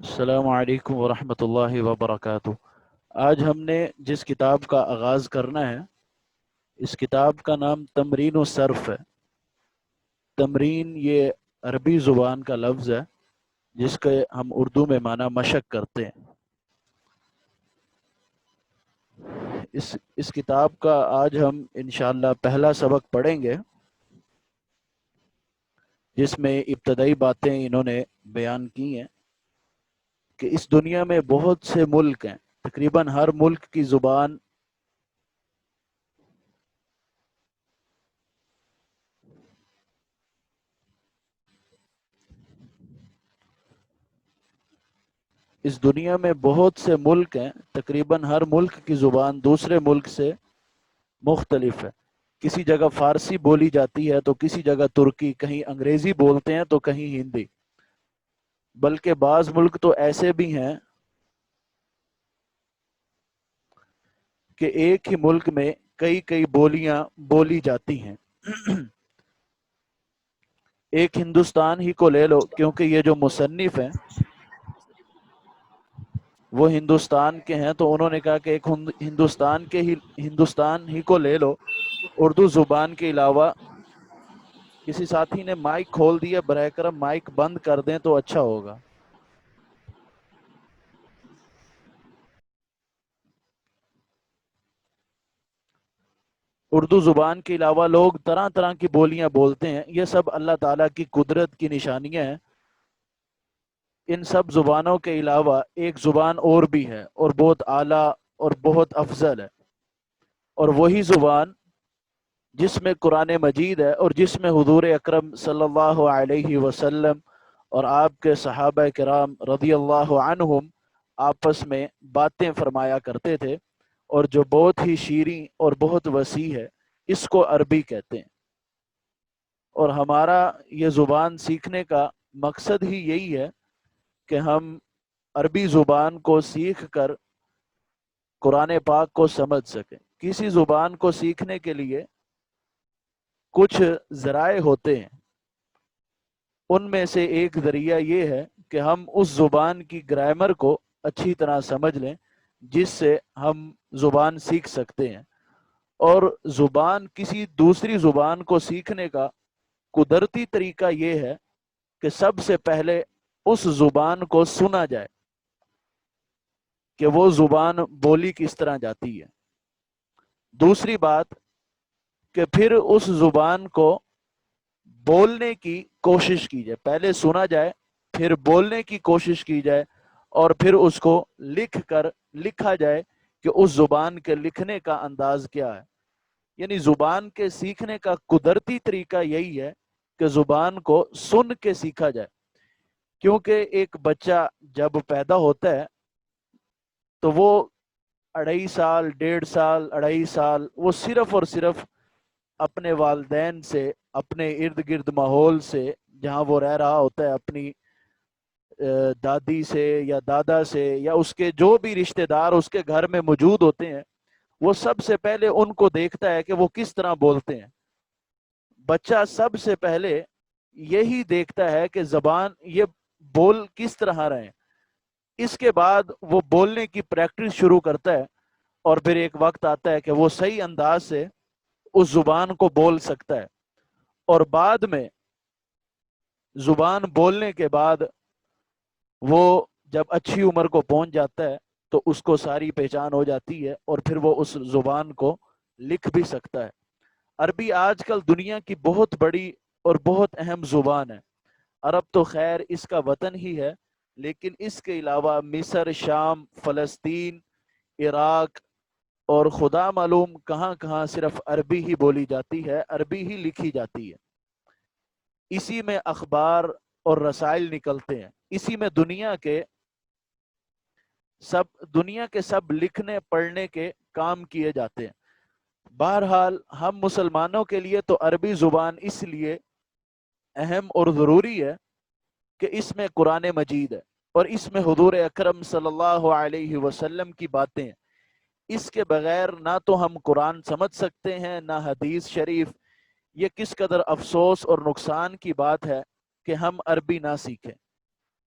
السلام علیکم ورحمۃ اللہ وبرکاتہ۔ آج ہم نے جس کتاب کا آغاز کرنا ہے، اس کتاب کا نام تمرین الصرف ہے۔ تمرین یہ عربی زبان کا لفظ ہے جس کے ہم اردو میں معنی مشق کرتے ہیں۔ اس کتاب کا آج ہم انشاءاللہ پہلا سبق پڑھیں گے، جس میں ابتدائی باتیں انہوں نے بیان کی ہیں کہ اس دنیا میں بہت سے ملک ہیں، تقریباً ہر ملک کی زبان اس دنیا میں بہت سے ملک ہیں، تقریباً ہر ملک کی زبان دوسرے ملک سے مختلف ہے۔ کسی جگہ فارسی بولی جاتی ہے تو کسی جگہ ترکی، کہیں انگریزی بولتے ہیں تو کہیں ہندی، بلکہ بعض ملک تو ایسے بھی ہیں کہ ایک ہی ملک میں کئی کئی بولیاں بولی جاتی ہیں۔ ایک ہندوستان ہی کو لے لو، کیونکہ یہ جو مصنف ہیں وہ ہندوستان کے ہیں، تو انہوں نے کہا کہ ایک ہندوستان ہی کو لے لو، اردو زبان کے علاوہ۔ کسی ساتھی نے مائک کھول دیا، براہ کرم مائک بند کر دیں تو اچھا ہوگا۔ اردو زبان کے علاوہ لوگ طرح طرح کی بولیاں بولتے ہیں، یہ سب اللہ تعالیٰ کی قدرت کی نشانیاں ہیں۔ ان سب زبانوں کے علاوہ ایک زبان اور بھی ہے، اور بہت اعلیٰ اور بہت افضل ہے، اور وہی زبان جس میں قرآن مجید ہے، اور جس میں حضور اکرم صلی اللہ علیہ وسلم اور آپ کے صحابہ کرام رضی اللہ عنہم آپس میں باتیں فرمایا کرتے تھے، اور جو بہت ہی شیریں اور بہت وسیع ہے، اس کو عربی کہتے ہیں۔ اور ہمارا یہ زبان سیکھنے کا مقصد ہی یہی ہے کہ ہم عربی زبان کو سیکھ کر قرآن پاک کو سمجھ سکیں۔ کسی زبان کو سیکھنے کے لیے کچھ ذرائع ہوتے ہیں، ان میں سے ایک ذریعہ یہ ہے کہ ہم اس زبان کی گرامر کو اچھی طرح سمجھ لیں، جس سے ہم زبان سیکھ سکتے ہیں۔ اور زبان کسی دوسری زبان کو سیکھنے کا قدرتی طریقہ یہ ہے کہ سب سے پہلے اس زبان کو سنا جائے کہ وہ زبان بولی کس طرح جاتی ہے۔ دوسری بات کہ پھر اس زبان کو بولنے کی کوشش کی جائے، پہلے سنا جائے، پھر بولنے کی کوشش کی جائے، اور پھر اس کو لکھ کر لکھا جائے کہ اس زبان کے لکھنے کا انداز کیا ہے۔ یعنی زبان کے سیکھنے کا قدرتی طریقہ یہی ہے کہ زبان کو سن کے سیکھا جائے، کیونکہ ایک بچہ جب پیدا ہوتا ہے تو وہ 2.5 سال، 1.5 سال، 2.5 سال وہ صرف اور صرف اپنے والدین سے، اپنے ارد گرد ماحول سے جہاں وہ رہ رہا ہوتا ہے، اپنی دادی سے یا دادا سے یا اس کے جو بھی رشتہ دار اس کے گھر میں موجود ہوتے ہیں، وہ سب سے پہلے ان کو دیکھتا ہے کہ وہ کس طرح بولتے ہیں۔ بچہ سب سے پہلے یہی دیکھتا ہے کہ زبان یہ بول کس طرح رہے ہیں۔ اس کے بعد وہ بولنے کی پریکٹس شروع کرتا ہے، اور پھر ایک وقت آتا ہے کہ وہ صحیح انداز سے اس زبان کو بول سکتا ہے۔ اور بعد میں زبان بولنے کے بعد وہ جب اچھی عمر کو پہنچ جاتا ہے تو اس کو ساری پہچان ہو جاتی ہے، اور پھر وہ اس زبان کو لکھ بھی سکتا ہے۔ عربی آج کل دنیا کی بہت بڑی اور بہت اہم زبان ہے۔ عرب تو خیر اس کا وطن ہی ہے، لیکن اس کے علاوہ مصر، شام، فلسطین، عراق اور خدا معلوم کہاں کہاں صرف عربی ہی بولی جاتی ہے، عربی ہی لکھی جاتی ہے۔ اسی میں اخبار اور رسائل نکلتے ہیں، اسی میں دنیا کے سب لکھنے پڑھنے کے کام کیے جاتے ہیں۔ بہرحال ہم مسلمانوں کے لیے تو عربی زبان اس لیے اہم اور ضروری ہے کہ اس میں قرآن مجید ہے، اور اس میں حضور اکرم صلی اللہ علیہ وسلم کی باتیں ہیں۔ اس کے بغیر نہ تو ہم قرآن سمجھ سکتے ہیں، نہ حدیث شریف۔ یہ کس قدر افسوس اور نقصان کی بات ہے کہ ہم عربی نہ سیکھیں۔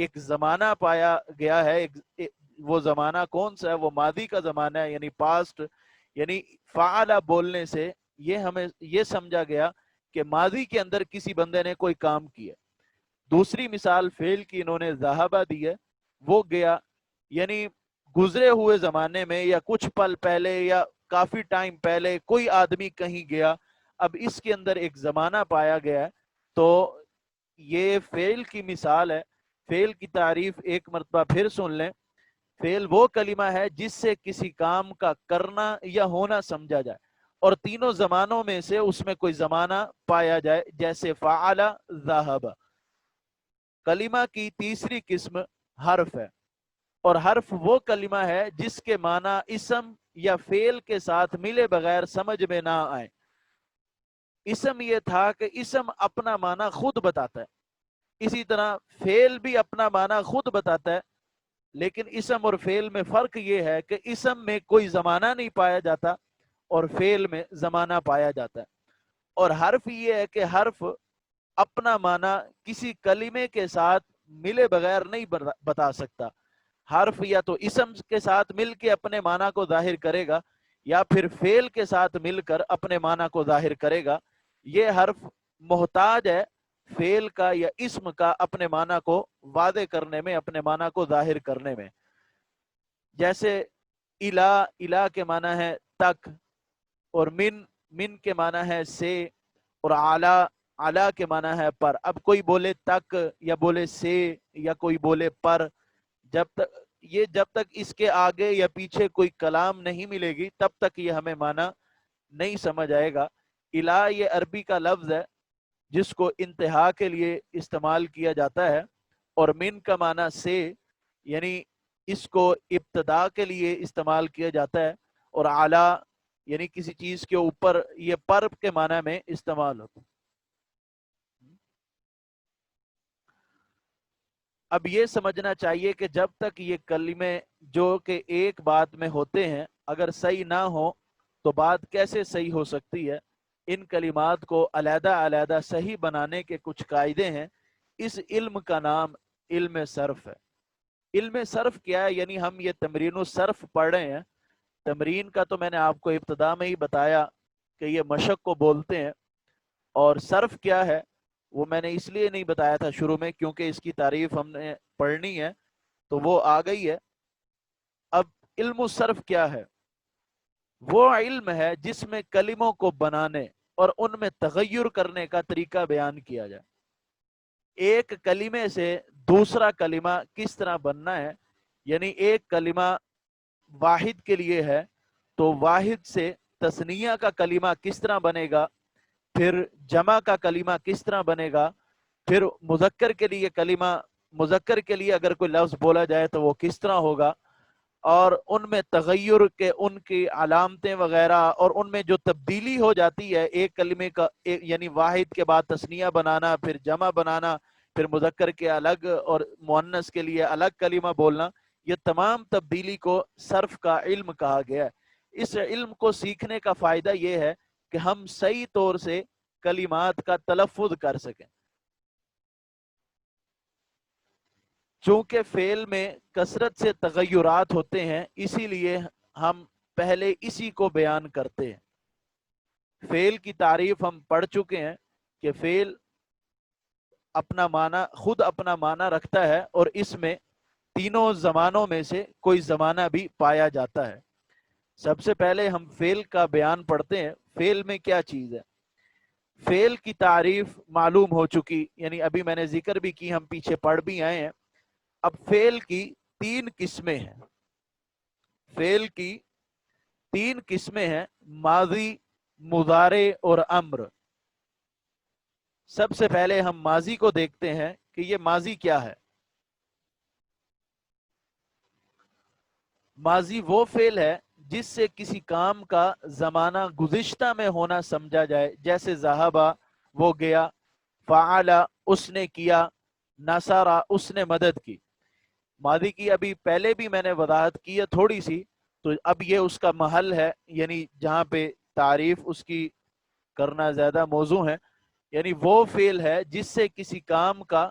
ایک زمانہ پایا گیا ہے، وہ زمانہ کون سا ہے؟ وہ ماضی کا زمانہ ہے، یعنی پاسٹ، یعنی فعل بولنے سے یہ ہمیں یہ سمجھا گیا کہ ماضی کے اندر کسی بندے نے کوئی کام کیا۔ دوسری مثال فعل کی انہوں نے ذہبہ دی ہے، وہ گیا، یعنی گزرے ہوئے زمانے میں یا کچھ پل پہلے یا کافی ٹائم پہلے کوئی آدمی کہیں گیا، اب اس کے اندر ایک زمانہ پایا گیا ہے، تو یہ فعل کی مثال ہے۔ فعل کی تعریف ایک مرتبہ پھر سن لیں۔ فعل وہ کلمہ ہے جس سے کسی کام کا کرنا یا ہونا سمجھا جائے، اور تینوں زمانوں میں سے اس میں کوئی زمانہ پایا جائے، جیسے فعل، ذہب۔ کلمہ کی تیسری قسم حرف ہے، اور حرف وہ کلمہ ہے جس کے معنی اسم یا فعل کے ساتھ ملے بغیر سمجھ میں نہ آئے۔ اسم یہ تھا کہ اسم اپنا معنی خود بتاتا ہے، اسی طرح فعل بھی اپنا معنی خود بتاتا ہے، لیکن اسم اور فعل میں فرق یہ ہے کہ اسم میں کوئی زمانہ نہیں پایا جاتا اور فعل میں زمانہ پایا جاتا ہے۔ اور حرف یہ ہے کہ حرف اپنا معنی کسی کلمے کے ساتھ ملے بغیر نہیں بتا سکتا۔ حرف یا تو اسم کے ساتھ مل کے اپنے معنی کو ظاہر کرے گا، یا پھر فعل کے ساتھ مل کر اپنے معنی کو ظاہر کرے گا۔ یہ حرف محتاج ہے فعل کا یا اسم کا اپنے معنی کو واضح کرنے میں، اپنے معنی کو ظاہر کرنے میں۔ جیسے الہ کے معنی ہے تک، اور من کے معنی ہے سے، اور اعلی کے معنی ہے پر۔ اب کوئی بولے تک یا بولے سے یا کوئی بولے پر، جب تک اس کے آگے یا پیچھے کوئی کلام نہیں ملے گی تب تک یہ ہمیں معنی نہیں سمجھ آئے گا۔ الہ یہ عربی کا لفظ ہے جس کو انتہا کے لیے استعمال کیا جاتا ہے، اور من کا معنی سے، یعنی اس کو ابتدا کے لیے استعمال کیا جاتا ہے، اور اعلی یعنی کسی چیز کے اوپر، یہ پر کے معنی میں استعمال ہوتا ہے۔ اب یہ سمجھنا چاہیے کہ جب تک یہ کلمے جو کہ ایک بات میں ہوتے ہیں اگر صحیح نہ ہو تو بات کیسے صحیح ہو سکتی ہے؟ ان کلمات کو علیحدہ علیحدہ صحیح بنانے کے کچھ قاعدے ہیں۔ اس علم کا نام علم صرف ہے۔ علم صرف کیا ہے؟ یعنی ہم یہ تمرین الصرف پڑھ رہے ہیں۔ تمرین کا تو میں نے آپ کو ابتدا میں ہی بتایا کہ یہ مشق کو بولتے ہیں، اور صرف کیا ہے وہ میں نے اس لیے نہیں بتایا تھا شروع میں کیونکہ اس کی تعریف ہم نے پڑھنی ہے تو وہ آ گئی ہے۔ اب علم الصرف کیا ہے؟ وہ علم ہے جس میں کلموں کو بنانے اور ان میں تغیر کرنے کا طریقہ بیان کیا جائے۔ ایک کلمے سے دوسرا کلمہ کس طرح بننا ہے، یعنی ایک کلمہ واحد کے لیے ہے تو واحد سے تثنیہ کا کلمہ کس طرح بنے گا، پھر جمع کا کلمہ کس طرح بنے گا، پھر مذکر کے لیے کلمہ، مذکر کے لیے اگر کوئی لفظ بولا جائے تو وہ کس طرح ہوگا، اور ان میں تغیر کے ان کی علامتیں وغیرہ، اور ان میں جو تبدیلی ہو جاتی ہے ایک کلمے کا، یعنی واحد کے بعد تثنیہ بنانا، پھر جمع بنانا، پھر مذکر کے الگ اور مؤنث کے لیے الگ کلمہ بولنا، یہ تمام تبدیلی کو صرف کا علم کہا گیا ہے۔ اس علم کو سیکھنے کا فائدہ یہ ہے کہ ہم صحیح طور سے کلمات کا تلفظ کر سکیں۔ چونکہ فعل میں کثرت سے تغیرات ہوتے ہیں اسی لیے ہم پہلے اسی کو بیان کرتے ہیں۔ فعل کی تعریف ہم پڑھ چکے ہیں کہ فعل اپنا معنی خود اپنا معنی رکھتا ہے، اور اس میں تینوں زمانوں میں سے کوئی زمانہ بھی پایا جاتا ہے۔ سب سے پہلے ہم فعل کا بیان پڑھتے ہیں۔ فعل میں کیا چیز ہے؟ فعل کی تعریف معلوم ہو چکی، یعنی ابھی میں نے ذکر بھی کی، ہم پیچھے پڑھ بھی آئے ہیں۔ اب فعل کی تین قسمیں ہیں۔ فعل کی تین قسمیں ہیں: ماضی، مضارع اور امر۔ سب سے پہلے ہم ماضی کو دیکھتے ہیں کہ یہ ماضی کیا ہے۔ ماضی وہ فعل ہے جس سے کسی کام کا زمانہ گزشتہ میں ہونا سمجھا جائے، جیسے ذہبا وہ گیا، فعل اس نے کیا، نصرہ اس نے مدد کی۔ ماضی کی ابھی پہلے بھی میں نے وضاحت کی ہے تھوڑی سی، تو اب یہ اس کا محل ہے، یعنی جہاں پہ تعریف اس کی کرنا زیادہ موزوں ہے۔ یعنی وہ فعل ہے جس سے کسی کام کا